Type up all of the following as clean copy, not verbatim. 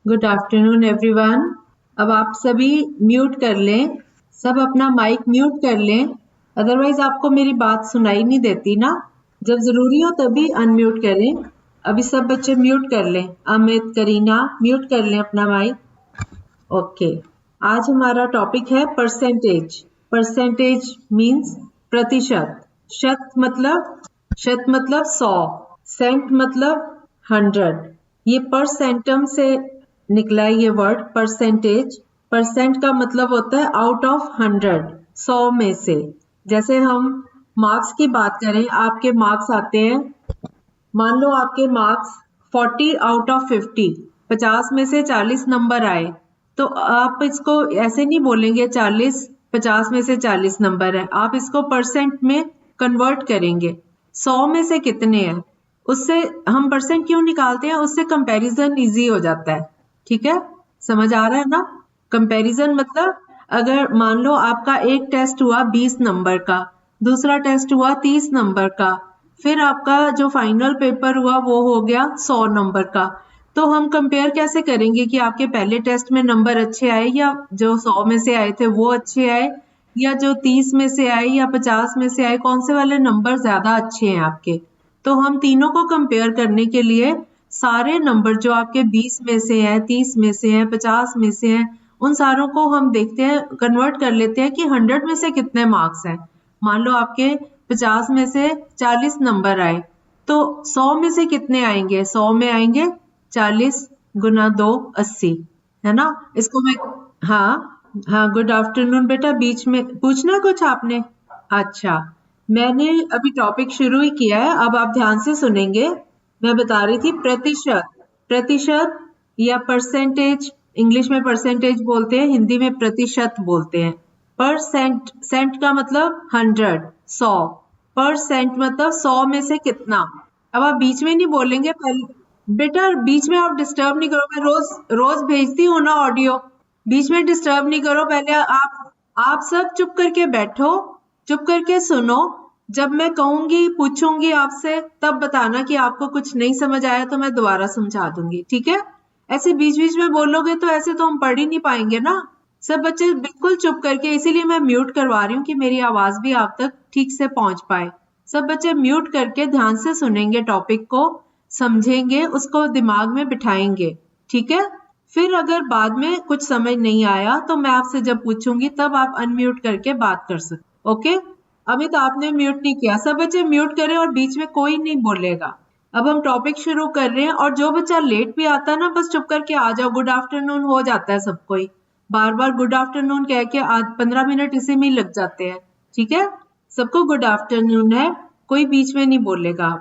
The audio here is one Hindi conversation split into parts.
Good afternoon everyone. अब आप सभी म्यूट कर लें, सब अपना माइक म्यूट कर लें, अदरवाइज आपको मेरी बात सुनाई नहीं देती ना। जब जरूरी हो तभी अनम्यूट करें। अभी सब बच्चे म्यूट कर लें। अमित, करीना म्यूट कर लें अपना माइक। ओके, आज हमारा टॉपिक है परसेंटेज। परसेंटेज मीन्स प्रतिशत। शत मतलब 100, सेंट मतलब 100। ये पर सेंटम से निकला है ये वर्ड परसेंटेज। परसेंट का मतलब होता है आउट ऑफ 100, 100 में से। जैसे हम मार्क्स की बात करें, आपके मार्क्स आते हैं, मान लो आपके मार्क्स 40 आउट ऑफ 50, 50 में से 40 नंबर आए, तो आप इसको ऐसे नहीं बोलेंगे 40 50 में से 40 नंबर है, आप इसको परसेंट में कन्वर्ट करेंगे। 100 में से कितने हैं, उससे हम परसेंट क्यों निकालते हैं, उससे कंपैरिजन इजी हो जाता है। ठीक है, समझ आ रहा है ना। कंपैरिजन मतलब अगर मान लो आपका एक टेस्ट हुआ 20 नंबर का, दूसरा टेस्ट हुआ 30 नंबर का, फिर आपका जो फाइनल पेपर हुआ वो हो गया 100 नंबर का, तो हम कंपेयर कैसे करेंगे कि आपके पहले टेस्ट में नंबर अच्छे आए, या जो 100 में से आए थे वो अच्छे आए, या जो 30 में से आए या 50 में से आए, कौन से वाले नंबर ज्यादा अच्छे हैं आपके। तो हम तीनों को कंपेयर करने के लिए सारे नंबर जो आपके 20 में से हैं, 30 में से हैं, 50 में से हैं, उन सारों को हम देखते हैं, कन्वर्ट कर लेते हैं कि 100 में से कितने मार्क्स हैं। मान लो आपके 50 में से 40 नंबर आए, तो 100 में से कितने आएंगे, 100 में आएंगे 40 गुना 2 80, है ना। इसको मैं हाँ, गुड आफ्टरनून बेटा। बीच में पूछना कुछ आपने? अच्छा, मैंने अभी टॉपिक शुरू ही किया है, अब आप ध्यान से सुनेंगे। मैं बता रही थी प्रतिशत। प्रतिशत या परसेंटेज, इंग्लिश में परसेंटेज बोलते हैं, हिंदी में प्रतिशत बोलते हैं। परसेंट, सेंट का मतलब 100, 100। परसेंट मतलब 100 में से कितना। अब आप बीच में नहीं बोलेंगे, पहले बेटा बीच में आप डिस्टर्ब नहीं करो, मैं रोज रोज भेजती हूँ ना ऑडियो, बीच में डिस्टर्ब नहीं करो। पहले आप सब चुप करके बैठो, चुप करके सुनो। जब मैं कहूंगी, पूछूंगी आपसे, तब बताना कि आपको कुछ नहीं समझ आया, तो मैं दोबारा समझा दूंगी, ठीक है। ऐसे बीच बीच में बोलोगे तो ऐसे तो हम पढ़ ही नहीं पाएंगे ना। सब बच्चे बिल्कुल चुप करके, इसीलिए मैं म्यूट करवा रही हूँ कि मेरी आवाज भी आप तक ठीक से पहुंच पाए। सब बच्चे म्यूट करके ध्यान से सुनेंगे, टॉपिक को समझेंगे, उसको दिमाग में बिठाएंगे, ठीक है। फिर अगर बाद में कुछ समझ नहीं आया तो मैं आपसे जब पूछूंगी तब आप अनम्यूट करके बात कर सकते, ओके। अमित आपने म्यूट नहीं किया, सब बच्चे म्यूट करें और बीच में कोई नहीं बोलेगा। अब हम टॉपिक शुरू कर रहे हैं, और जो बच्चा लेट भी आता है ना, बस चुप करके आ जाओ। गुड आफ्टरनून हो जाता है सबको ही, बार बार गुड आफ्टरनून कह के 15 मिनट इसी में ही लग जाते हैं, ठीक है। सबको गुड आफ्टरनून है, कोई बीच में नहीं बोलेगा।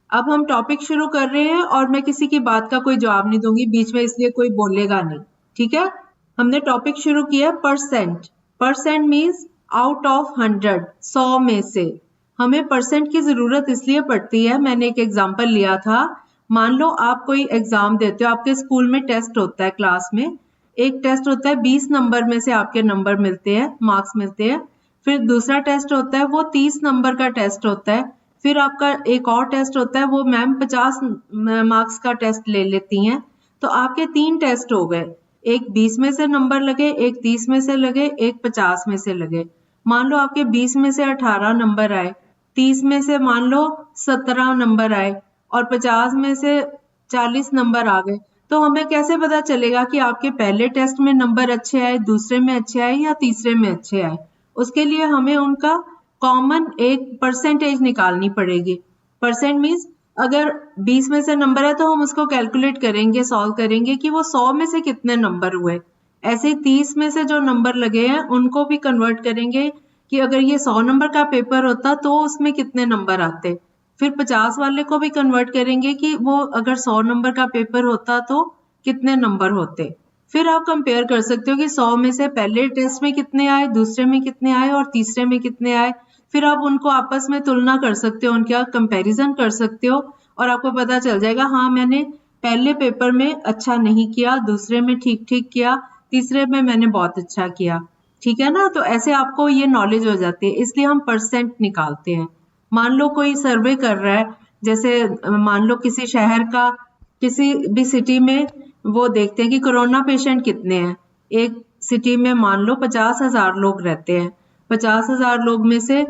अब हम टॉपिक शुरू कर रहे हैं और मैं किसी की बात का कोई जवाब नहीं दूंगी बीच में, इसलिए कोई बोलेगा नहीं, ठीक है। हमने टॉपिक शुरू किया percent. Percent means out of 100, 100 में से। हमें परसेंट की जरूरत इसलिए पड़ती है, मैंने एक एग्जांपल लिया था। मान लो आप कोई एग्जाम देते हो, आपके स्कूल में टेस्ट होता है, क्लास में एक टेस्ट होता है, 20 नंबर में से आपके नंबर मिलते हैं, मार्क्स मिलते हैं। फिर दूसरा टेस्ट होता है, वो 30 नंबर का टेस्ट होता है। फिर आपका एक और टेस्ट होता है, वो मैम 50 मार्क्स का टेस्ट ले लेती हैं। तो आपके 3 टेस्ट हो गए, एक 20 में से नंबर लगे, एक 30 में से लगे, एक 50 में से लगे। मान लो आपके 20 में से 18 नंबर आए, 30 में से मान लो 17 नंबर आए, और 50 में से 40 नंबर आ गए। तो हमें कैसे पता चलेगा कि आपके पहले टेस्ट में नंबर अच्छे आए, दूसरे में अच्छे आए, या तीसरे में अच्छे आए। उसके लिए हमें उनका कॉमन एक परसेंटेज निकालनी पड़ेगी। परसेंट मीन्स अगर 20 में से नंबर है तो हम उसको कैलकुलेट करेंगे, सॉल्व करेंगे कि वो 100 में से कितने नंबर हुए। ऐसे 30 में से जो नंबर लगे हैं उनको भी कन्वर्ट करेंगे कि अगर ये 100 नंबर का पेपर होता तो उसमें कितने नंबर आते। फिर 50 वाले को भी कन्वर्ट करेंगे कि वो अगर 100 नंबर का पेपर होता तो कितने नंबर होते। फिर आप कंपेयर कर सकते हो कि 100 में से पहले टेस्ट में कितने आए, दूसरे में कितने आए, और तीसरे में कितने आए। फिर आप उनको आपस में तुलना कर सकते हो, उनका कंपैरिजन कर सकते हो, और आपको पता चल जाएगा, हाँ मैंने पहले पेपर में अच्छा नहीं किया, दूसरे में ठीक ठीक किया, तीसरे में मैंने बहुत अच्छा किया, ठीक है ना। तो ऐसे आपको ये नॉलेज हो जाती है, इसलिए हम परसेंट निकालते हैं। मान लो कोई सर्वे कर रहा है, जैसे मान लो किसी शहर का, किसी भी सिटी में वो देखते हैं कि कोरोना पेशेंट कितने हैं। एक सिटी में मान लो 50,000 लोग रहते हैं, 50,000 लोग में से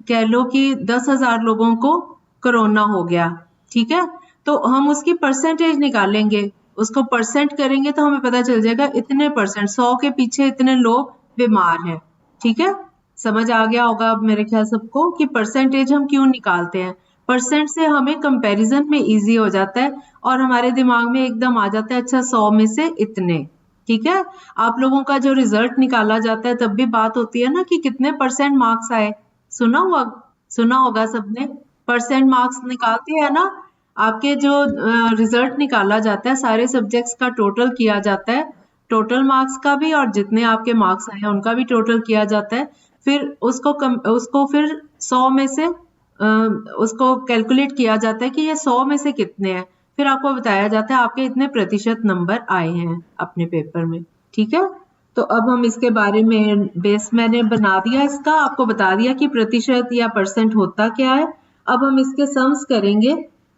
कह लो कि 10,000 लोगों को कोरोना हो गया, ठीक है। तो हम उसकी परसेंटेज निकालेंगे, उसको परसेंट करेंगे तो हमें पता चल जाएगा इतने परसेंट, 100 के पीछे इतने लोग बीमार हैं, ठीक है। समझ आ गया होगा अब मेरे ख्याल सबको कि परसेंटेज हम क्यों निकालते हैं। परसेंट से हमें कंपैरिजन में इजी हो जाता है और हमारे दिमाग में एकदम आ जाता है अच्छा 100 में से इतने, ठीक है। आप लोगों का जो रिजल्ट निकाला जाता है तब भी बात होती है ना कि कितने परसेंट मार्क्स आए, सुना होगा सबने, परसेंट मार्क्स निकालते हैं ना। आपके जो रिजल्ट निकाला जाता है सारे सब्जेक्ट्स का टोटल किया जाता है, टोटल मार्क्स का भी और जितने आपके मार्क्स आए हैं उनका भी टोटल किया जाता है। फिर उसको फिर 100 में से उसको कैलकुलेट किया जाता है कि ये 100 में से कितने हैं, फिर आपको बताया जाता है आपके इतने प्रतिशत नंबर आए हैं अपने पेपर में, ठीक है। तो अब हम इसके बारे में बेस मैंने बना दिया, इसका आपको बता दिया कि प्रतिशत या परसेंट होता क्या है। अब हम इसके सम्स करेंगे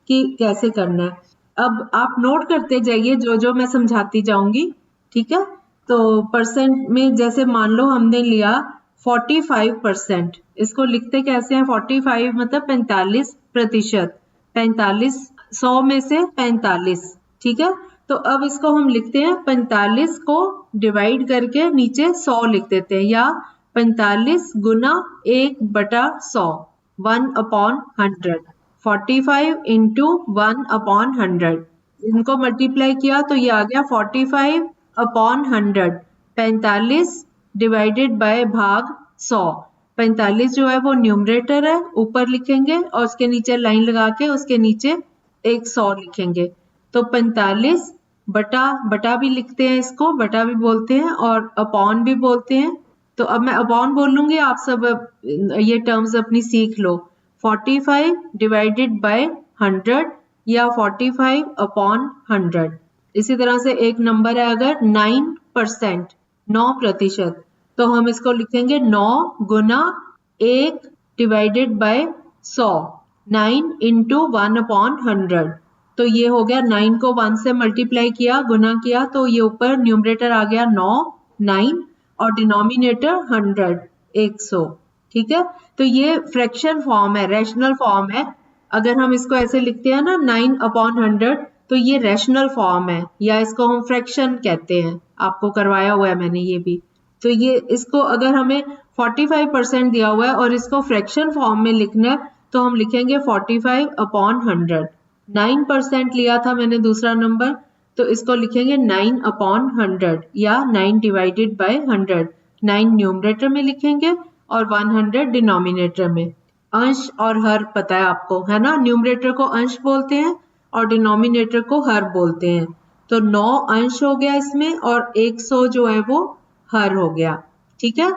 कि कैसे करना है। अब आप नोट करते जाइए जो जो मैं समझाती जाऊंगी, ठीक है। तो परसेंट में जैसे मान लो हमने लिया 45%, इसको लिखते कैसे हैं, 45 मतलब 45%, 45 100 में से 45, ठीक है। तो अब इसको हम लिखते हैं 45 को डिवाइड करके नीचे 100 लिख देते हैं, या 45 गुना 1/100, 1/100, 45 इंटू 1/100, इनको मल्टीप्लाई किया तो ये आ गया 45/100, 45 डिवाइडेड बाय भाग 100। 45 जो है वो न्यूमरेटर है, ऊपर लिखेंगे और उसके नीचे लाइन लगा के उसके नीचे 100 लिखेंगे। तो 45 बटा भी लिखते हैं, इसको बटा भी बोलते हैं और अपॉन भी बोलते हैं। तो अब मैं अपॉन बोलूंगी, आप सब ये टर्म्स अपनी सीख लो। 45 डिवाइडेड बाय 100 या 45/100। इसी तरह से एक नंबर है अगर 9%, 9%, तो हम इसको लिखेंगे 9 गुना 1 डिवाइडेड बाय 100, 9 इंटू 1/100। तो ये हो गया 9 को 1 से मल्टीप्लाई किया, गुना किया, तो ये ऊपर न्यूमरेटर आ गया 9 और डिनोमिनेटर 100, 100, ठीक है। तो ये फ्रैक्शन फॉर्म है, रैशनल फॉर्म है। अगर हम इसको ऐसे लिखते हैं ना 9/100, तो ये रैशनल फॉर्म है, या इसको हम फ्रैक्शन कहते हैं, आपको करवाया हुआ है मैंने ये भी। तो ये इसको अगर हमें 45% दिया हुआ है और इसको फ्रैक्शन फॉर्म में लिखना है तो हम लिखेंगे 45/100। 9% लिया था मैंने दूसरा नंबर, तो इसको लिखेंगे 9/100 या 9 डिवाइडेड बाय 100। 9 न्यूमरेटर में लिखेंगे और 100 डिनोमिनेटर में। अंश और हर पता है आपको, है ना। न्यूमरेटर को अंश बोलते हैं और डिनोमिनेटर को हर बोलते हैं। तो 9 अंश हो गया इसमें और 100 जो है वो हर हो गया, ठीक है।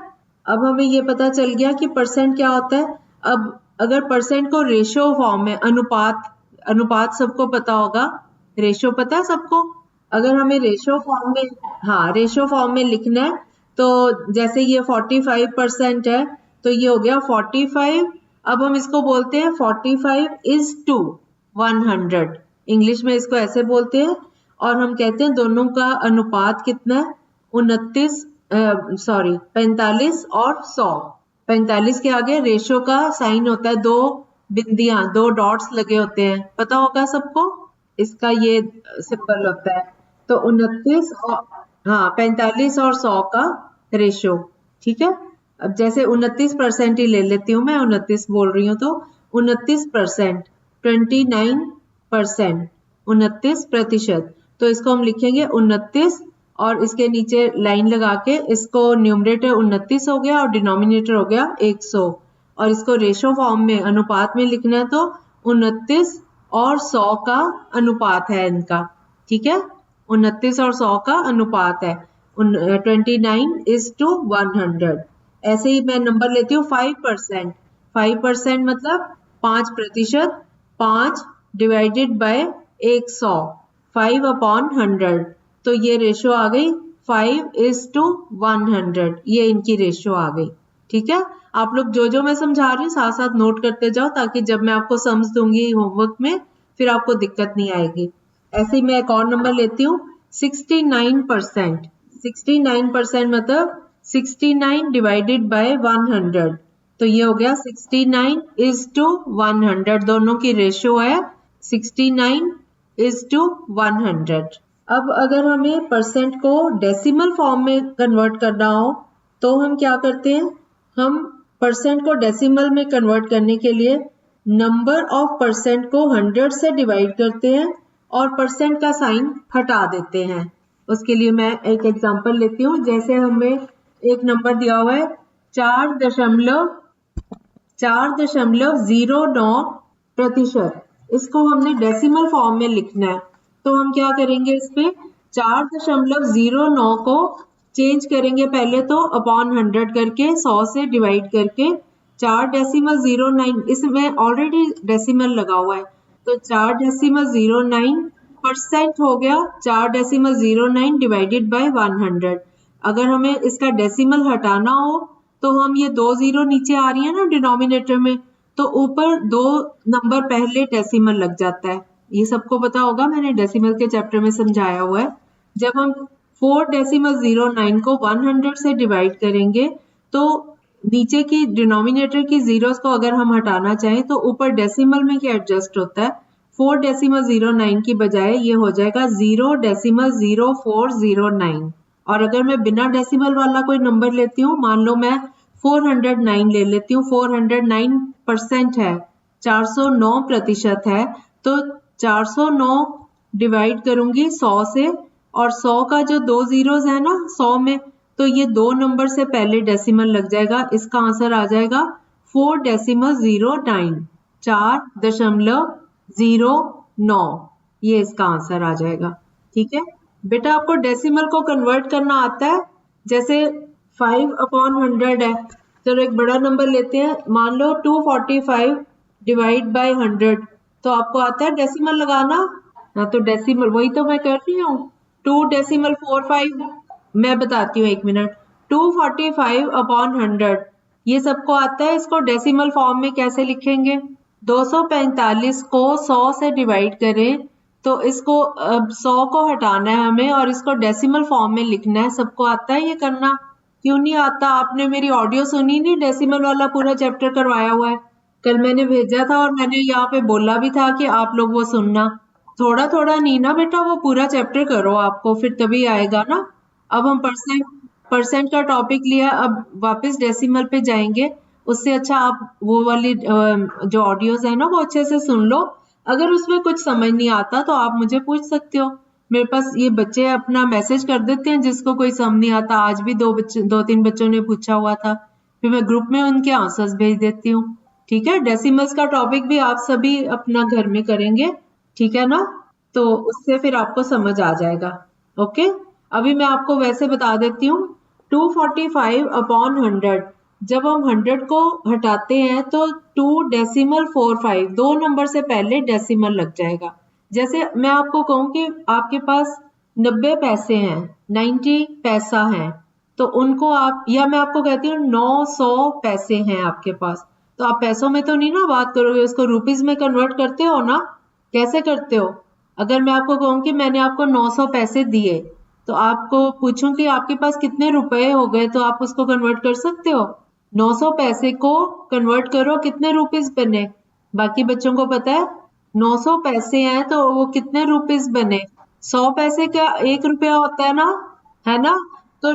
अब हमें ये पता चल गया कि परसेंट क्या होता है। अब अगर परसेंट को रेशियो फॉर्म में, अनुपात सबको पता होगा, रेशियो पता है सबको। अगर हमें रेशियो फॉर्म में, हाँ रेशियो फॉर्म में लिखना है तो जैसे ये 45% है तो ये हो गया 45। अब हम इसको बोलते हैं 45:100, इंग्लिश में इसको ऐसे बोलते हैं। और हम कहते हैं दोनों का अनुपात कितना है, 45 और 100। 45 के आगे रेशियो का साइन होता है, दो बिंदियां, दो डॉट्स लगे होते हैं, पता होगा सबको, इसका ये सिंबल होता है। तो 29 और 45 और 100 का रेशियो, ठीक है। अब जैसे 29% ही ले लेती हूँ मैं, 29 बोल रही हूँ तो 29%, 29%, 29%। तो इसको हम लिखेंगे 29 और इसके नीचे लाइन लगा के इसको न्यूमरेटर 29 हो गया और डिनोमिनेटर हो गया 100। और इसको रेशो फॉर्म में, अनुपात में लिखना है तो 29 और 100 का अनुपात है इनका, ठीक है। 29 और 100 का अनुपात है 29:100। ऐसे ही मैं नंबर लेती हूँ 5%। 5% मतलब 5%, 5 डिवाइडेड बाय 100, 5/100। तो ये रेशो आ गई 5:100, ये इनकी रेशो आ गई, ठीक है। आप लोग जो जो मैं समझा रही हूँ साथ साथ नोट करते जाओ ताकि जब मैं आपको समझ दूंगी होमवर्क में फिर आपको दिक्कत नहीं आएगी। ऐसे ही मैं एक और नंबर लेती हूँ 69%। 69% मतलब 69 डिवाइडेड बाय 100। तो ये हो गया 69:100, दोनों की रेशियो है 69:100। अब अगर हमें परसेंट को डेसिमल फॉर्म में कन्वर्ट करना हो तो हम क्या करते हैं, हम परसेंट को डेसिमल में कन्वर्ट करने के लिए नंबर ऑफ परसेंट को 100 से डिवाइड करते हैं और परसेंट का साइन हटा देते हैं। उसके लिए मैं एक एग्जांपल लेती हूँ। जैसे हमें एक नंबर दिया हुआ है 4.09%, इसको हमने डेसिमल फॉर्म में लिखना है। तो हम क्या करेंगे, इस पे 4.09 को चेंज करेंगे पहले तो अपॉन 100 करके, 100 से डिवाइड करके 4.09, इसमें ऑलरेडी डेसिमल लगा हुआ है तो 4.09% हो गया 4.09 डिवाइडेड बाय 100। अगर हमें इसका डेसिमल हटाना हो तो हम ये 2 जीरो नीचे आ रही है ना डिनोमिनेटर में, तो ऊपर 2 नंबर पहले डेसिमल लग जाता है। ये सबको पता होगा, मैंने डेसिमल के चैप्टर में समझाया हुआ है। जब हम 4.09 को 100 से डिवाइड करेंगे तो नीचे की डिनोमिनेटर की जीरोस को अगर हम हटाना चाहें तो ऊपर डेसिमल में क्या एडजस्ट होता है, 4.09 की बजाय ये हो जाएगा 0.0409। और अगर मैं बिना डेसिमल वाला कोई नंबर लेती हूँ, मान लो मैं 409 ले लेती हूँ, 409% है, 409% है, तो 409 डिवाइड करूंगी 100 से, और 100 का जो 2 जीरोस है ना 100 में, तो ये 2 नंबर से पहले डेसिमल लग जाएगा। इसका आंसर आ जाएगा 4.09, 4.09, ये इसका आंसर आ जाएगा। ठीक है बेटा, आपको डेसिमल को कन्वर्ट करना आता है। जैसे 5/100 है, चलो एक बड़ा नंबर लेते हैं, मान लो 245 डिवाइड बाय 100, तो आपको आता है डेसिमल लगाना। हाँ तो डेसिमल वही तो मैं कर रही हूँ, 2.45, मैं बताती हूँ, 1 मिनट। 245/100 ये सबको आता है। इसको डेसिमल फॉर्म में कैसे लिखेंगे, 245 को 100 से डिवाइड करें तो इसको 100 को हटाना है हमें और इसको डेसिमल फॉर्म में लिखना है। सबको आता है ये करना? क्यों नहीं आता? आपने मेरी ऑडियो सुनी नहीं? डेसिमल वाला पूरा चैप्टर करवाया हुआ है, कल मैंने भेजा था और मैंने यहाँ पे बोला भी था कि आप लोग वो सुनना। थोड़ा थोड़ा नहीं ना बेटा, वो पूरा चैप्टर करो, आपको फिर तभी आएगा ना। अब हम परसेंट का टॉपिक लिया, अब वापस डेसिमल पे जाएंगे। उससे अच्छा आप वो वाली जो ऑडियोज है ना वो अच्छे से सुन लो। अगर उसमें कुछ समझ नहीं आता तो आप मुझे पूछ सकते हो। मेरे पास ये बच्चे अपना मैसेज कर देते हैं जिसको कोई समझ नहीं आता। आज भी 2-3 बच्चों ने पूछा हुआ था, फिर मैं ग्रुप में उनके आंसर्स भेज देती हूँ। ठीक है, डेसिमल्स का टॉपिक भी आप सभी अपना घर में करेंगे, ठीक है ना? तो उससे फिर आपको समझ आ जाएगा। ओके, अभी मैं आपको वैसे बता देती हूँ। 245/100, जब हम 100 को हटाते हैं तो 2.45, 2 नंबर से पहले डेसिमल लग जाएगा। जैसे मैं आपको कहूँ कि आपके पास 90 पैसे हैं, 90 पैसा है, तो उनको आप, या मैं आपको कहती हूँ 900 पैसे हैं आपके पास, तो आप पैसों में तो नहीं ना बात करोगे, उसको रुपीज में कन्वर्ट करते हो ना? कैसे करते हो? अगर मैं आपको कहूँ कि मैंने आपको 900 पैसे दिए, तो आपको पूछूं कि आपके पास कितने रुपए हो गए, तो आप उसको कन्वर्ट कर सकते हो। 900 पैसे को कन्वर्ट करो, कितने रुपीस बने? बाकी बच्चों को पता है 900 पैसे हैं तो वो कितने रुपीस बने? 100 पैसे का 1 रुपया होता है ना, है ना? तो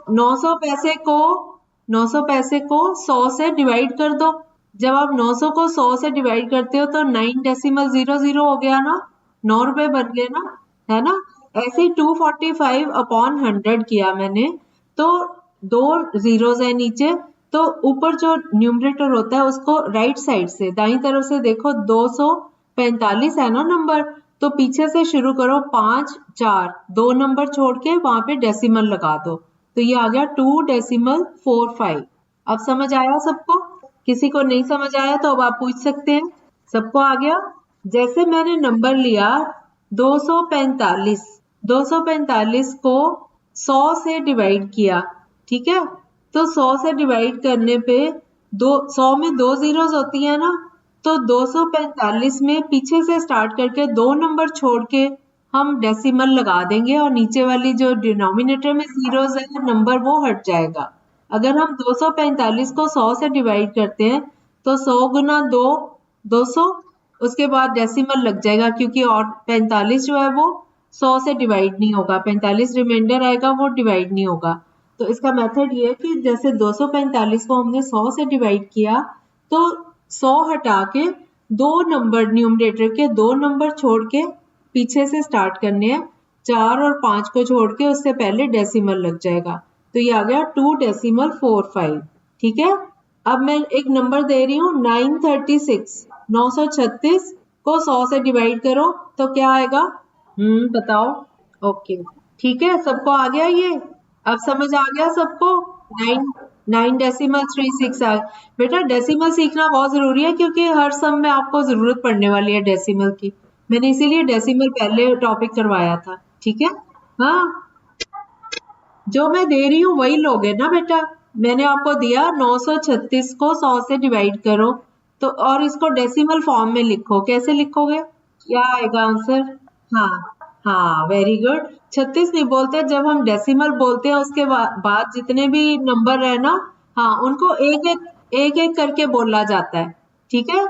900 पैसे को 900 पैसे को 100 से डिवाइड कर दो। जब आप 900 को 100 से डिवाइड करते हो तो 9.00 हो गया ना, 9 रुपए बन गए ना, है ना? ऐसे ही 245/100 किया मैंने, तो 2 जीरोस है नीचे, तो ऊपर जो न्यूमरेटर होता है उसको राइट साइड से दाईं तरफ से देखो, 245 है ना नंबर, तो पीछे से शुरू करो, 5 4, 2 नंबर छोड़ के वहां पे डेसिमल लगा दो, तो ये आ गया 2.45। अब समझ आया सबको? किसी को नहीं समझ आया तो अब आप पूछ सकते हैं। सबको आ गया? जैसे मैंने नंबर लिया 245, 245 को 100 से डिवाइड किया, ठीक है? तो 100 से डिवाइड करने पे 100 में 2 जीरोस होती है ना, तो 245 में पीछे से स्टार्ट करके 2 नंबर छोड़ के हम डेसिमल लगा देंगे और नीचे वाली जो डिनोमिनेटर में जीरोस है नंबर वो हट जाएगा। अगर हम 245 को 100 से डिवाइड करते हैं तो 100 गुना 2 200, उसके बाद डेसिमल लग जाएगा क्योंकि और 45 जो है वो 100 से डिवाइड नहीं होगा, 45 रिमाइंडर आएगा वो डिवाइड नहीं होगा। तो इसका मेथड ये है कि जैसे 245 को हमने 100 से डिवाइड किया तो 100 हटा के दो नंबर न्यूमरेटर के दो नंबर छोड़ के पीछे से स्टार्ट करने हैं, 4 और 5 को छोड़ के उससे पहले डेसिमल लग जाएगा। तो ये आ गया 2.45। ठीक है, अब मैं एक नंबर दे रही हूँ 936, 936 को 100 से डिवाइड करो तो क्या आएगा? बताओ। ओके, ठीक है, सबको आ गया ये? अब समझ आ गया सबको? 9.36 आ। बेटा डेसिमल सीखना बहुत जरूरी है क्योंकि हर सम में आपको जरूरत पड़ने वाली है डेसिमल की। मैंने इसीलिए डेसिमल पहले टॉपिक करवाया था। ठीक है, हाँ, जो मैं दे रही हूँ वही लोगे ना बेटा। मैंने आपको दिया 936 को 100 से डिवाइड करो तो, और इसको डेसिमल फॉर्म में लिखो। कैसे लिखोगे? क्या आएगा आंसर? हाँ, हाँ, वेरी गुड। 36 नहीं बोलते, जब हम डेसिमल बोलते हैं उसके बाद जितने भी नंबर है ना, हाँ, उनको एक एक करके बोला जाता है। ठीक है,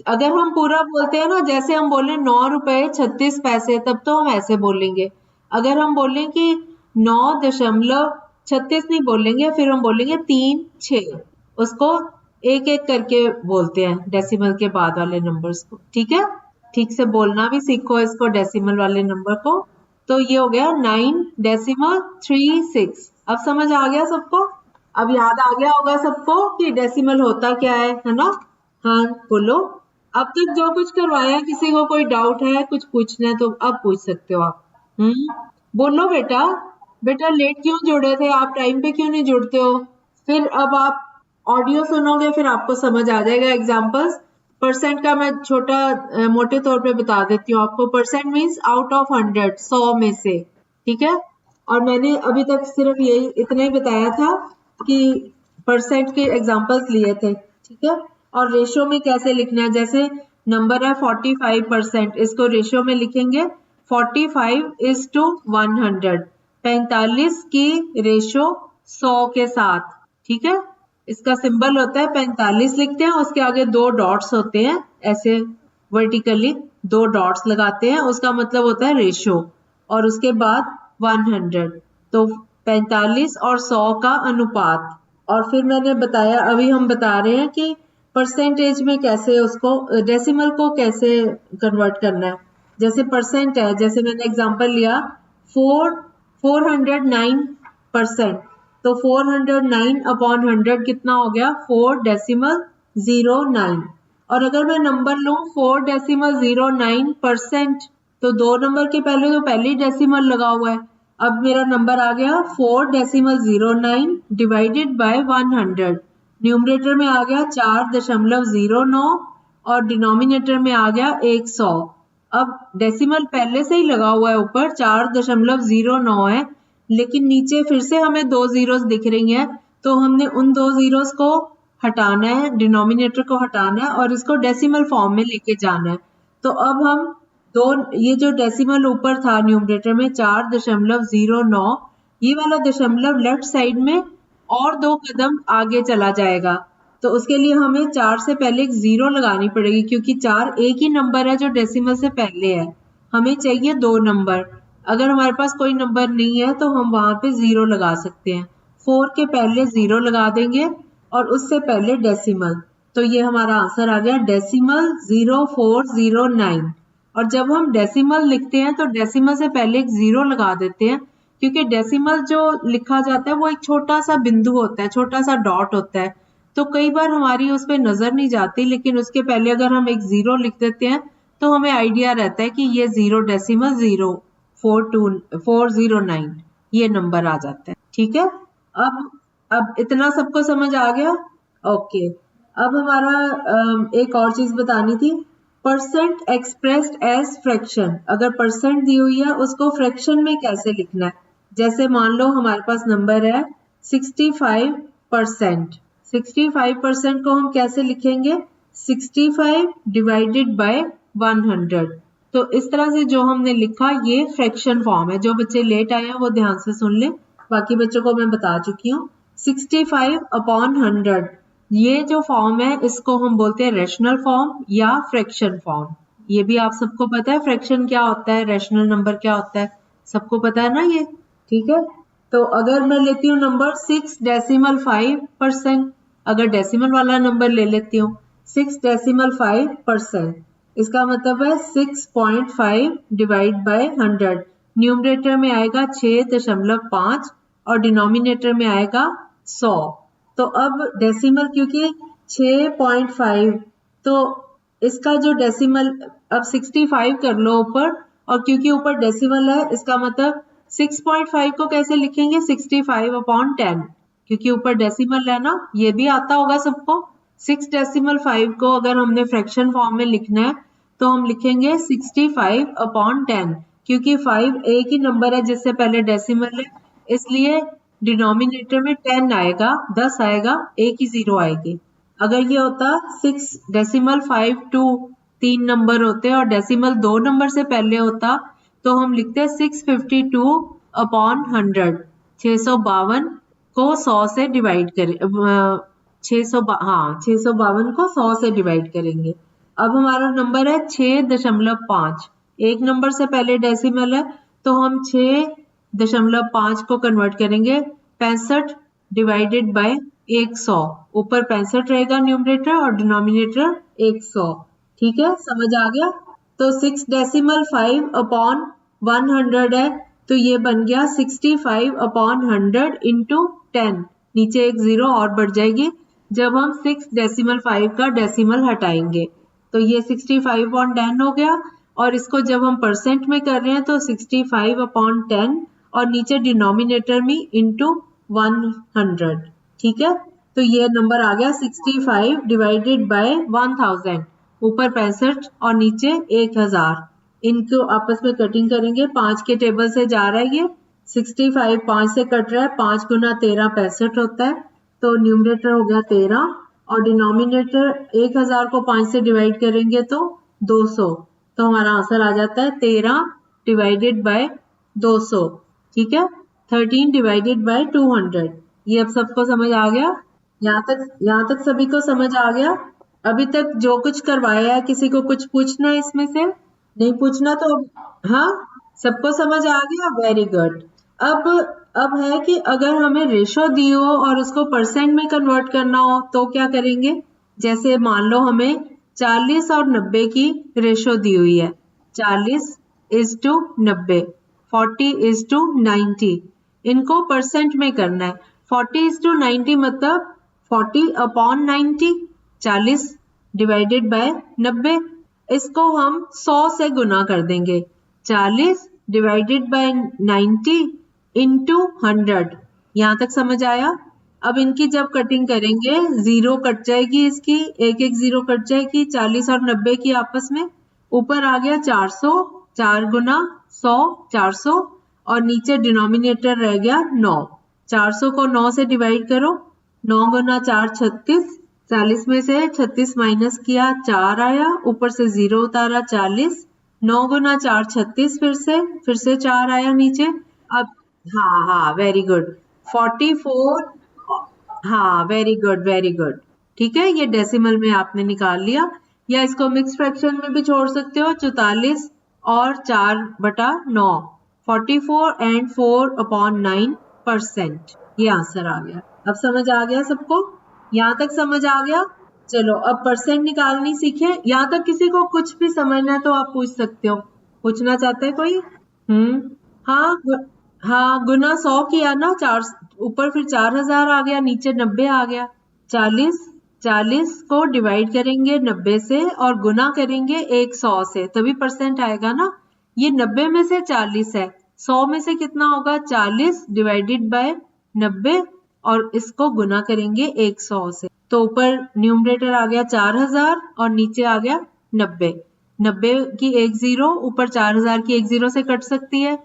अगर हम पूरा बोलते हैं ना, जैसे हम बोले 9 रुपए 36 पैसे, तब तो हम ऐसे बोलेंगे। अगर हम बोलें कि 9.36 नहीं बोलेंगे, फिर हम बोलेंगे 3, 6, उसको एक एक करके बोलते हैं डेसिमल के बाद वाले नंबर्स को। ठीक है, ठीक से बोलना भी सीखो इसको, डेसिमल वाले नंबर को। तो ये हो गया 9.36। अब समझ आ गया सबको? अब याद आ गया होगा सबको कि डेसिमल होता क्या है ना? हाँ, बोलो। अब तक जो कुछ करवाया, किसी को कोई डाउट है, कुछ पूछना है तो अब पूछ सकते हो आप। बोलो बेटा। बेटा लेट क्यों जुड़े थे आप? टाइम पे क्यों नहीं जुड़ते हो? फिर अब आप ऑडियो सुनोगे फिर आपको समझ आ जाएगा। एग्जांपल्स परसेंट का मैं छोटा मोटे तौर पे बता देती हूँ आपको। परसेंट मीन्स आउट ऑफ 100, 100 में से। ठीक है, और मैंने अभी तक सिर्फ यही इतना ही बताया था कि परसेंट के एग्जांपल्स लिए थे। ठीक है, और रेशियो में कैसे लिखना है, जैसे नंबर है 45%, इसको रेशियो में लिखेंगे 45:100, 45 की रेशियो 100 के साथ। ठीक है, इसका सिंबल होता है 45 लिखते हैं, उसके आगे दो डॉट्स होते हैं, ऐसे वर्टिकली दो डॉट्स लगाते हैं, उसका मतलब होता है रेशियो, और उसके बाद 100। तो 45 और 100 का अनुपात। और फिर मैंने बताया, अभी हम बता रहे हैं कि परसेंटेज में कैसे उसको, डेसिमल को कैसे कन्वर्ट करना है। जैसे परसेंट है, जैसे मैंने एग्जांपल लिया 409%, तो 409/100 कितना हो गया? 4.09। और अगर मैं नंबर लूं 4.09%, तो दो नंबर के पहले तो पहले ही डेसिमल लगा हुआ है। अब मेरा नंबर आ गया 4.09 डिवाइडेड बाय 100। न्यूमरेटर में आ गया 4.09 और डिनोमिनेटर में आ गया 100। अब डेसिमल पहले से ही लगा हुआ है, ऊपर 4.09 है, लेकिन नीचे फिर से हमें दो जीरोस दिख रही हैं, तो हमने उन दो जीरोस को हटाना है, डिनोमिनेटर को हटाना है और इसको डेसिमल फॉर्म में लेके जाना है। तो अब हम दो, ये जो डेसिमल ऊपर था न्यूमरेटर में 4.09, ये वाला दशमलव लेफ्ट साइड में और दो कदम आगे चला जाएगा। तो उसके लिए हमें 4 से पहले एक जीरो लगानी पड़ेगी, क्योंकि 4 एक ही नंबर है जो डेसिमल से पहले है। हमें चाहिए दो नंबर। अगर हमारे पास कोई नंबर नहीं है तो हम वहां पे जीरो लगा सकते हैं। 4 के पहले जीरो लगा देंगे और उससे पहले डेसिमल। तो ये हमारा आंसर आ गया डेसिमल 0409। और जब हम डेसिमल लिखते हैं तो डेसिमल से पहले एक जीरो लगा देते हैं, क्योंकि डेसिमल जो लिखा जाता है वो एक छोटा सा बिंदु होता है, छोटा सा डॉट होता है। तो कई बार हमारी उस पर नजर नहीं जाती, लेकिन उसके पहले अगर हम एक जीरो लिख देते हैं तो हमें आइडिया रहता है कि ये 0.0409 ये नंबर आ जाता है। ठीक है, अब इतना सबको समझ आ गया? ओके, अब हमारा एक और चीज बतानी थी। Percent expressed as fraction. अगर परसेंट दी हुई है उसको फ्रैक्शन में कैसे लिखना है? जैसे मान लो हमारे पास नंबर है 65%। 65% को हम कैसे लिखेंगे? 65 डिवाइडेड बाय 100। तो इस तरह से जो हमने लिखा ये फ्रैक्शन फॉर्म है। जो बच्चे लेट आए हैं वो ध्यान से सुन ले, बाकी बच्चों को मैं बता चुकी हूँ। 65/100 ये जो फॉर्म है इसको हम बोलते हैं रेशनल फॉर्म या फ्रैक्शन फॉर्म। ये भी आप सबको पता है फ्रैक्शन क्या होता है, रेशनल नंबर क्या होता है, सबको पता है ना ये, ठीक है। तो अगर मैं लेती हूँ नंबर 6.5%, अगर डेसिमल वाला नंबर ले लेती हूँ 6.5%, इसका मतलब है 6.5 डिवाइड बाय 100। न्यूमरेटर में आएगा 6.5 और डिनोमिनेटर में आएगा 100। तो अब डेसिमल क्योंकि 6.5, तो इसका जो डेसिमल अब 65 कर लो ऊपर, और क्योंकि ऊपर डेसिमल है इसका मतलब 6.5 को कैसे लिखेंगे 65/10, क्योंकि ऊपर डेसिमल है ना, ये भी आता होगा सबको। 6.5 को अगर हमने फ्रैक्शन फॉर्म में लिखना है तो हम लिखेंगे 65/10, क्योंकि 5 एक ही नंबर है जिससे पहले डेसिमल है, इसलिए डिनोमिनेटर में 10 आएगा, 10 आएगा, एक ही जीरो आएगी। अगर ये होता 6.5 टू 3 नंबर होते और डेसिमल 2 नंबर से पहले होता तो हम लिखते 652/100। 652 को 100 से डिवाइड करें, 652 को 100 से डिवाइड करेंगे। अब हमारा नंबर है 6.5, एक नंबर से पहले डेसिमल है तो हम 6.5 को कन्वर्ट करेंगे 65 डिवाइडेड बाय 100। ऊपर 65 रहेगा न्यूमरेटर और डिनोमिनेटर 100, ठीक है, समझ आ गया। तो 6.5/100 है तो ये बन गया 65/100 इंटू 10, नीचे एक जीरो और बढ़ जाएगी जब हम 6.5 का डेसिमल हटाएंगे, तो ये 65/10 हो गया। और इसको जब हम परसेंट में कर रहे हैं तो 65/10 और नीचे डिनोमिनेटर में इंटू 100, ठीक है। तो ये नंबर आ गया 65 डिवाइडेड बाय 1000, ऊपर 65 और नीचे 1000। इनको आपस में कटिंग करेंगे, 5 के टेबल से जा रहा है ये, 65 5 से कट रहा है, 5 गुना 13 65 होता है, तो न्यूमरेटर हो गया 13 और डिनोमिनेटर 1000 को 5 से डिवाइड करेंगे तो 200, तो हमारा आंसर आ जाता है 13 डिवाइडेड बाय 200, ठीक है, 13 डिवाइडेड बाय 200। ये अब सबको समझ आ गया? यहाँ तक सभी को समझ आ गया? अभी तक जो कुछ करवाया है किसी को कुछ पूछना है इसमें से? नहीं पूछना तो हाँ, सबको समझ आ गया, वेरी गुड। अब है कि अगर हमें रेशो दी हो और उसको परसेंट में कन्वर्ट करना हो तो क्या करेंगे। जैसे मान लो हमें 40 और 90 की रेशो दी हुई है, 40:90, 40:90, इनको परसेंट में करना है। 40:90 मतलब 40/90, 40 डिवाइडेड बाय 90, इसको हम 100 से गुना कर देंगे, 40 डिवाइडेड बाय 90 इंटू 100। यहाँ तक समझ आया? अब इनकी जब कटिंग करेंगे जीरो कट जाएगी, इसकी एक एक जीरो कट जाएगी, 40 और 90 की आपस में, ऊपर आ गया 400, 4 गुना 100 400 और नीचे डिनोमिनेटर रह गया 9। 400 को 9 से डिवाइड करो, 9 गुना 4 36, 40 में से 36 माइनस किया 4 आया, ऊपर से जीरो उतारा 40, 9 गुना 4 36, फिर से 4 आया नीचे। अब हाँ वेरी गुड, 44, हाँ वेरी गुड, ठीक है, ये डेसिमल में आपने निकाल लिया, या इसको मिक्स फ्रैक्शन में भी छोड़ सकते हो, 44 और 4/9, 44 एंड 4/9%, ये आंसर आ गया। अब समझ आ गया सबको? यहाँ तक समझ आ गया? चलो अब परसेंट निकालनी सीखे। यहाँ तक किसी को कुछ भी समझना है तो आप पूछ सकते हो, पूछना चाहते हैं कोई? हाँ गुना 100 किया ना, 4 ऊपर फिर 4000 आ गया, नीचे 90 आ गया, 40 को डिवाइड करेंगे 90 से और गुना करेंगे 100 से, तभी परसेंट आएगा ना। ये 90 में से 40 है, 100 में से कितना होगा, 40 डिवाइडेड बाय 90 और इसको गुना करेंगे 100 से, तो ऊपर न्यूमरेटर आ गया 4000 और नीचे आ गया 90। 90 की एक जीरो ऊपर 4000 की एक जीरो से कट सकती है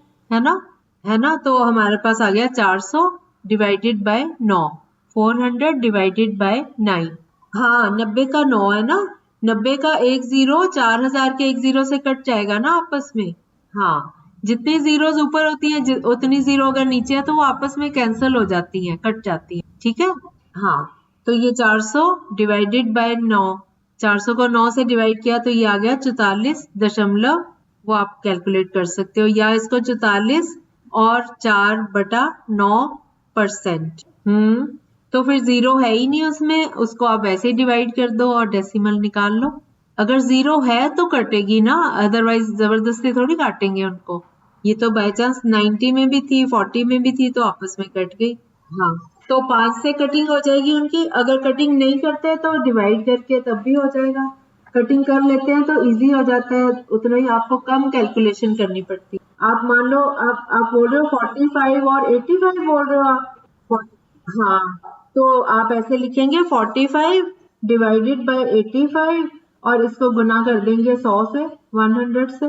ना, तो हमारे पास आ गया 400 डिवाइडेड बाय 9, 400 डिवाइडेड बाय 9। हाँ 90 का 9 है ना, 90 का एक जीरो 4000 के एक जीरो से कट जाएगा ना आपस में। हाँ, जितनी जीरोस ऊपर होती हैं उतनी जीरो अगर नीचे है तो वो आपस में कैंसिल हो जाती हैं, कट जाती हैं। ठीक है। हाँ, तो ये 400 डिवाइडेड बाय 9, 400 को 9 से डिवाइड किया तो ये आ गया 44 दशमलव, वो आप कैलकुलेट कर सकते हो, या इसको 44 और 4/9%। तो फिर जीरो है ही नहीं उसमें, उसको आप वैसे ही डिवाइड कर दो और डेसिमल निकाल लो। अगर जीरो है तो कटेगी ना, अदरवाइज जबरदस्ती थोड़ी काटेंगे उनको। ये तो बाय चांस 90 में भी थी, 40 में भी थी, तो आपस में कट गई। हाँ, तो 5 से कटिंग हो जाएगी उनकी। अगर कटिंग नहीं करते तो डिवाइड करके तब भी हो जाएगा। कटिंग कर लेते हैं तो इजी हो जाता है, उतना ही आपको कम कैलकुलेशन करनी पड़ती है। आप मान लो आप बोल रहे हो 45 और 85 बोल रहे हो आप। हाँ, तो आप ऐसे लिखेंगे 45 डिवाइडेड बाय 85 और इसको गुना कर देंगे 100 से, 100 से।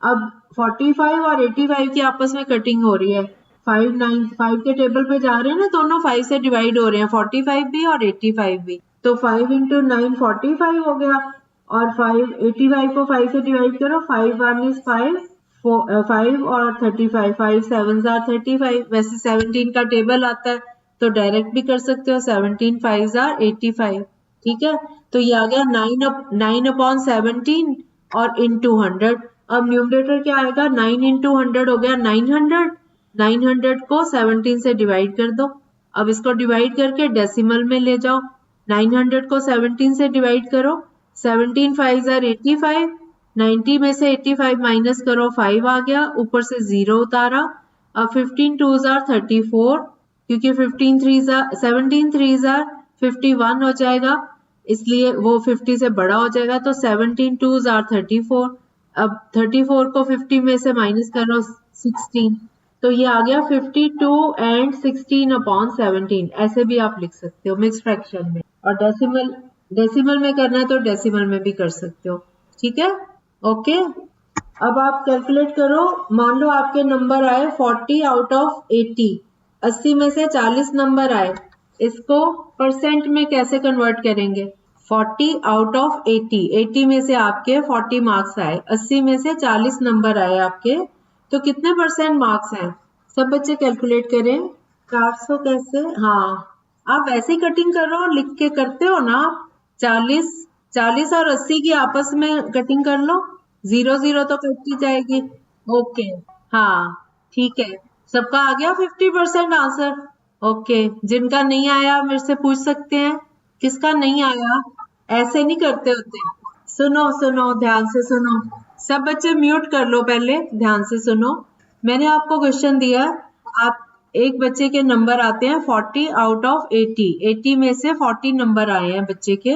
अब 45 और 85 की आपस में कटिंग हो रही है, 5 के टेबल पे जा रहे हैं ना, दोनों 5 से डिवाइड हो रहे हैं, 45 भी और 85 भी। तो 5 इंटू 9 45 हो गया, और 85 को 5 से डिवाइड करो, 5 1 इज 5, 5 और 35, 5 7 आर 35। वैसे 17 का टेबल आता है तो डायरेक्ट भी कर सकते हो, 17 5 आर 85। ठीक है, तो ये आ गया 9/17 और इंटू 100। अब न्यूमरेटर क्या आएगा, 9 इंटू 100 हो गया 900। 900 को 17 से डिवाइड कर दो। अब इसको डिवाइड करके डेसिमल में ले जाओ। 900 को 17 से डिवाइड करो, 17 5 आर 85, 90 में से 85 माइनस करो, 5 आ गया, ऊपर से 0 उतारा। अब 15 2 आर 34, क्योंकि 17 3 आर 51 हो जाएगा, इसलिए वो 50 से बड़ा हो जाएगा, तो 17 2 आर 34। अब 34 को 50 में से माइनस करो 16, तो ये आ गया 52 एंड 16/17। ऐसे भी आप लिख सकते हो मिक्स फ्रैक्शन में, और डेसिमल में करना है तो डेसिमल में भी कर सकते हो। ठीक है, ओके। अब आप कैलकुलेट करो, मान लो आपके नंबर आए 40 आउट ऑफ 80, 80 में से 40 नंबर आए, इसको परसेंट में कैसे कन्वर्ट करेंगे। 40 आउट ऑफ 80, 80 में से आपके 40 मार्क्स आए, 80 में से 40 नंबर आए आपके, तो कितने परसेंट मार्क्स हैं। सब बच्चे कैलकुलेट करें। 400 कैसे, हाँ आप वैसे ही कटिंग कर रहे हो, लिख के करते हो ना। 40 40 और 80 की आपस में कटिंग कर लो, 0 0 तो कट ही जाएगी। ओके, हाँ ठीक है, सबका आ गया 50% आंसर। ओके, जिनका नहीं आया मेरे से पूछ सकते हैं, किसका नहीं आया। ऐसे नहीं करते होते। सुनो सुनो, ध्यान से सुनो, सब बच्चे म्यूट कर लो, पहले ध्यान से सुनो। मैंने आपको क्वेश्चन दिया, आप एक बच्चे के नंबर आते हैं 40 आउट ऑफ 80, 80 में से 40 नंबर आए हैं बच्चे के,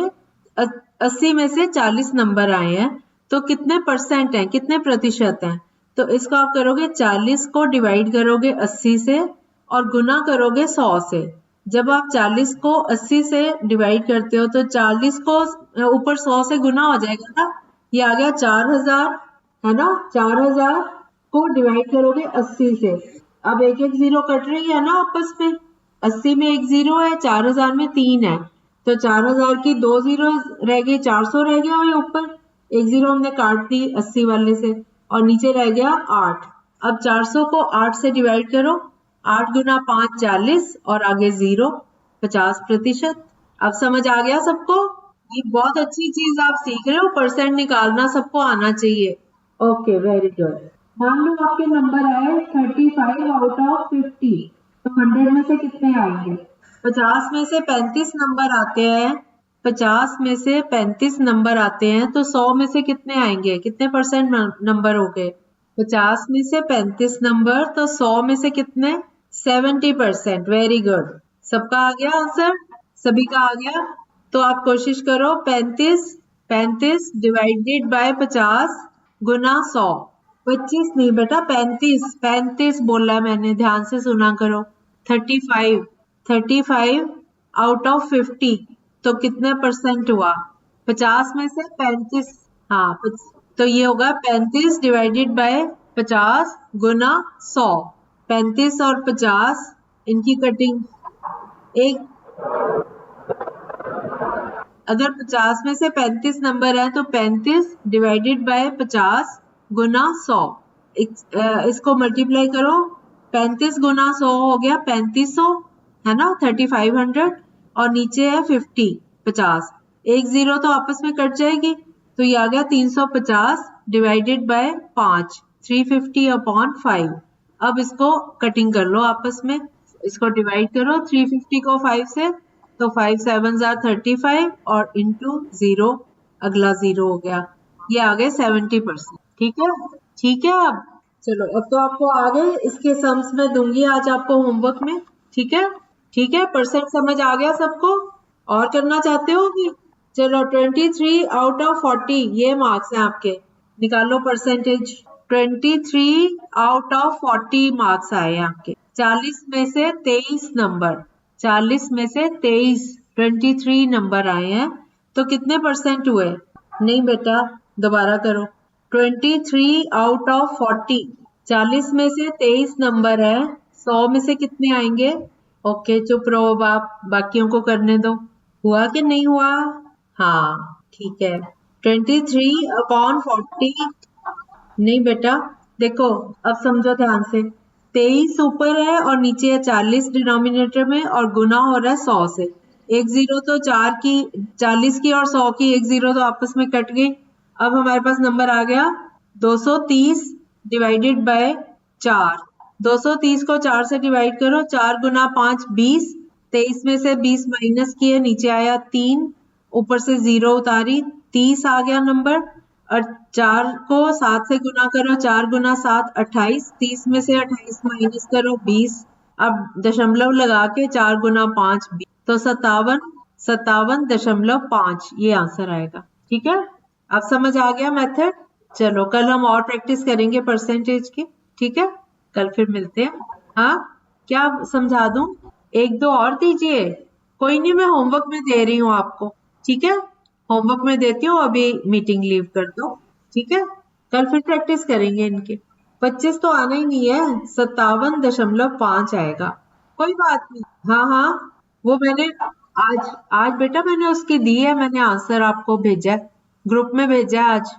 80 में से 40 नंबर आए हैं, तो कितने परसेंट हैं, कितने प्रतिशत हैं। तो इसको आप करोगे 40 को डिवाइड करोगे 80 से और गुना करोगे 100 से। जब आप 40 को 80 से डिवाइड करते हो तो 40 को ऊपर 100 से गुना हो जाएगा ना, ये आ गया 4000, है ना। 4000 को डिवाइड करोगे 80 से, अब एक एक जीरो कट रही है ना आपस में, 80 में एक जीरो है, 4000 में 3 है, तो 4000 की 2 जीरो रह गई, 400 रह गया, वही ऊपर एक जीरो हमने काट दी 80 वाले से, और नीचे रह गया 8। अब 400 को 8 से डिवाइड करो, 8 गुना 5 40 और आगे 0, 50%। अब समझ आ गया सबको, ये बहुत अच्छी चीज आप सीख रहे हो, परसेंट निकालना सबको आना चाहिए। Okay, very good. मान लो आपके नंबर आए 35 आउट ऑफ 50, तो 100 में से कितने आएंगे। 50 में से 35 नंबर आते हैं, 50 में से 35 नंबर आते हैं, तो 100 में से कितने आएंगे, कितने परसेंट नंबर हो गए। 50 में से 35 नंबर, तो 100 में से कितने, 70%। वेरी गुड, सबका आ गया आंसर, सभी का आ गया। तो आप कोशिश करो 35 डिवाइडेड बाय 50 गुना 100। 25 नहीं बेटा, 35 बोला है मैंने, ध्यान से सुना करो। 35 आउट ऑफ 50, तो कितने परसेंट हुआ, 50 में से 35। हाँ, तो ये होगा 35 डिवाइडेड बाय 50 गुना 100। 35 और 50 इनकी कटिंग एक, अगर 50 में से 35 नंबर है तो 35 डिवाइडेड बाय 50 गुना 100। इसको मल्टीप्लाई करो, 35 गुना 100 हो गया 3500, है ना, 3500, और नीचे है 50, एक जीरो तो आपस में कट जाएगी, तो ये आ गया 350 डिवाइडेड बाय 5, 350 अपॉन 5। अब इसको कटिंग कर लो आपस में, इसको डिवाइड करो 350 को 5 से, तो 5 7 35 और इंटू 0, अगला 0 हो गया, ये आ गए 70%। ठीक है, ठीक है। अब चलो, अब तो आपको आ गए, इसके सम्स में दूंगी आज आपको होमवर्क में। ठीक है, ठीक है, परसेंट समझ आ गया सबको? और करना चाहते हो कि? चलो, 23 आउट ऑफ 40 ये मार्क्स हैं आपके, निकालो परसेंटेज। 23 आउट ऑफ 40 मार्क्स आए आपके। 40 में से 23 नंबर, 40 में से 23 नंबर आए हैं, तो कितने परसेंट हुए? नहीं बेटा, दोबारा करो। 23 आउट ऑफ 40, 40 में से 23 नंबर है, 100 में से कितने आएंगे? ओके, चुप रहो, बाप बाकियों को करने दो। हुआ कि नहीं हुआ? हाँ, ठीक है। 23 अपॉन 40। नहीं बेटा, देखो, अब समझो ध्यान से। 23 ऊपर है और नीचे है 40 डिनोमिनेटर में, और गुना हो रहा है 100 से। एक जीरो तो 40 की और 100 की एक जीरो तो आपस में कट गई। अब हमारे पास नंबर आ गया 230 डिवाइडेड बाय 4। 230 को 4 से डिवाइड करो, 4 गुना 5 20, 23 में से 20 माइनस किए, नीचे आया 3, ऊपर से 0 उतारी, 30 आ गया नंबर। और 4 को 7 से गुना करो, 4 गुना 7 28, 30 में से 28 माइनस करो 20, अब दशमलव लगा के 4 गुना 5 20, तो 57.5 ये आंसर आएगा। ठीक है, अब समझ आ गया मेथड? चलो, कल हम और प्रैक्टिस करेंगे परसेंटेज की। ठीक है, कल फिर मिलते हैं। हाँ, क्या समझा दूं? एक दो और दीजिए। कोई नहीं, मैं होमवर्क में दे रही हूँ आपको। ठीक है, होमवर्क में देती हूँ, अभी मीटिंग लीव कर दो। ठीक है, कल फिर प्रैक्टिस करेंगे इनके। 25 तो आना ही नहीं है, 57.5 आएगा। कोई बात नहीं। हाँ हाँ, वो मैंने आज आज बेटा मैंने उसकी दी है, मैंने आंसर आपको भेजा है, ग्रुप में भेजा है आज।